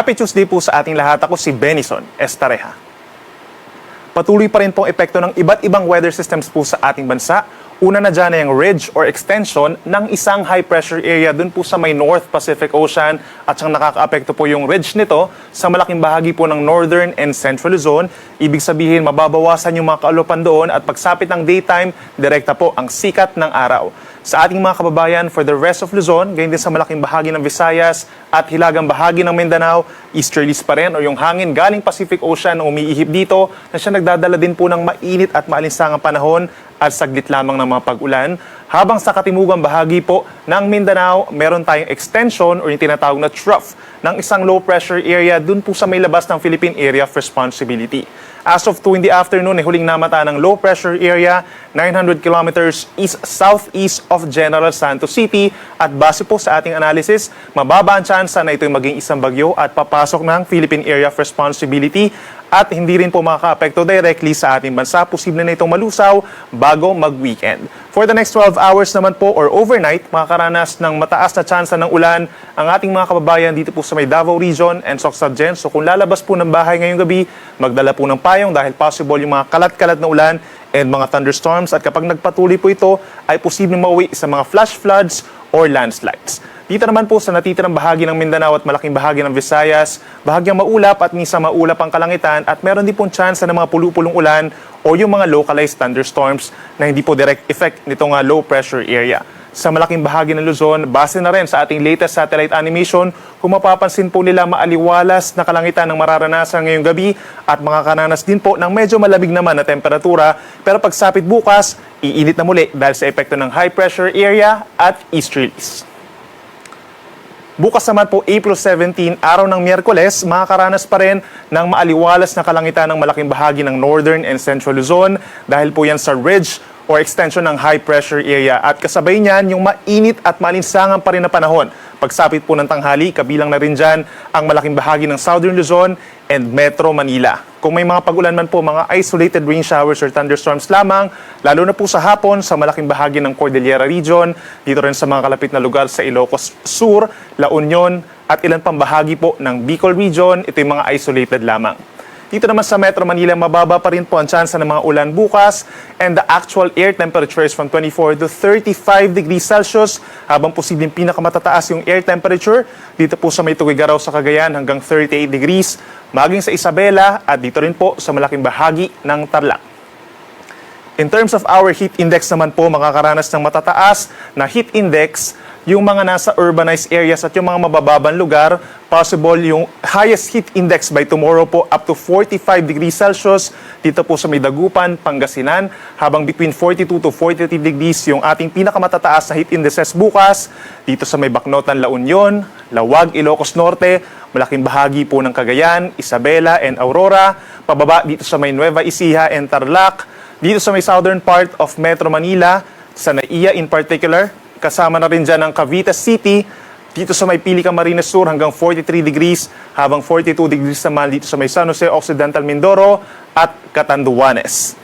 Happy Tuesday po sa ating lahat. Ako si Benison Estareja. Patuloy pa rin pong epekto ng iba't ibang weather systems po sa ating bansa. Una na dyan ay ang ridge or extension ng isang high pressure area dun po sa may North Pacific Ocean at siyang nakakaapekto po yung ridge nito sa malaking bahagi po ng Northern and Central Luzon. Ibig sabihin, mababawasan yung mga kaalopan doon at pagsapit ng daytime, direkta po ang sikat ng araw. Sa ating mga kababayan for the rest of Luzon, gayon din sa malaking bahagi ng Visayas at hilagang bahagi ng Mindanao, easterlies pa rin o yung hangin galing Pacific Ocean na umiihip dito na siya nagdadala din po ng mainit at maalinsangang panahon at saglit lamang ng mga pag-ulan. Habang sa katimugang bahagi po ng Mindanao, meron tayong extension o yung tinatawag na trough ng isang low pressure area dun po sa may labas ng Philippine Area of Responsibility. As of 2 in the afternoon, huling namata ng low pressure area 900 kilometers east-southeast of General Santos City at base po sa ating analysis, mababa ang tsansa na ito'y maging isang bagyo at papasok ng Philippine Area of Responsibility at hindi rin po makaka-apekto directly sa ating bansa. Posible na itong malusaw bago mag-weekend. For the next 12 hours naman po or overnight, makakaranas ng mataas na tsansa ng ulan ang ating mga kababayan dito po sa may Davao Region and Socsogen. So kung lalabas po ng bahay ngayong gabi, magdala po ng payong dahil possible yung mga kalat-kalat na ulan and mga thunderstorms. At kapag nagpatuloy po ito, ay posibleng mauwi sa mga flash floods or landslides. Dito naman po sa natitirang bahagi ng Mindanao at malaking bahagi ng Visayas, bahagyang maulap at minsan maulap ang kalangitan at meron din pong tsansa ng mga pulu-pulong ulan o yung mga localized thunderstorms na hindi po direct effect nitong low pressure area. Sa malaking bahagi ng Luzon, base na rin sa ating latest satellite animation, kung mapapansin po nila maaliwalas na kalangitan ng mararanasan ngayong gabi at makakaranas din po ng medyo malamig naman na temperatura, pero pagsapit bukas, iinit na muli dahil sa epekto ng high pressure area at easterlies. Bukas naman po, April 17, araw ng Miyerkules, makakaranas pa rin ng maaliwalas na kalangitan ng malaking bahagi ng Northern and Central Luzon dahil po yan sa ridge or extension ng high pressure area. At kasabay niyan, yung mainit at malinsangan pa rin na panahon. Pagsapit po ng tanghali, kabilang na rin dyan ang malaking bahagi ng Southern Luzon and Metro Manila. Kung may mga pag-ulan man po, mga isolated rain showers or thunderstorms lamang, lalo na po sa hapon sa malaking bahagi ng Cordillera Region, dito rin sa mga kalapit na lugar sa Ilocos Sur, La Union, at ilan pang bahagi po ng Bicol Region, ito yung mga isolated lamang. Dito naman sa Metro Manila, mababa pa rin po ang tsansa ng mga ulan bukas and the actual air temperature is from 24 to 35 degrees Celsius habang posibleng pinakamatataas yung air temperature dito po sa may Tuguegarao sa Cagayan hanggang 38 degrees, maging sa Isabela at dito rin po sa malaking bahagi ng Tarlac. In terms of our heat index naman po, makakaranas ng matataas na heat index yung mga nasa urbanized areas at yung mga mabababang lugar, possible yung highest heat index by tomorrow po up to 45 degrees Celsius dito po sa may Dagupan, Pangasinan, habang between 42 to 43 degrees yung ating pinakamatataas na heat indices bukas dito sa may Bacnotan, La Union, Lawag, Ilocos Norte, malaking bahagi po ng Cagayan, Isabela and Aurora, pababa dito sa may Nueva Ecija and Tarlac, dito sa may southern part of Metro Manila, sa Naiya in particular, kasama na rin dyan ang Cavite City, dito sa may Pili, Camarines Sur hanggang 43 degrees, habang 42 degrees naman dito sa may San Jose Occidental Mindoro at Catanduanes.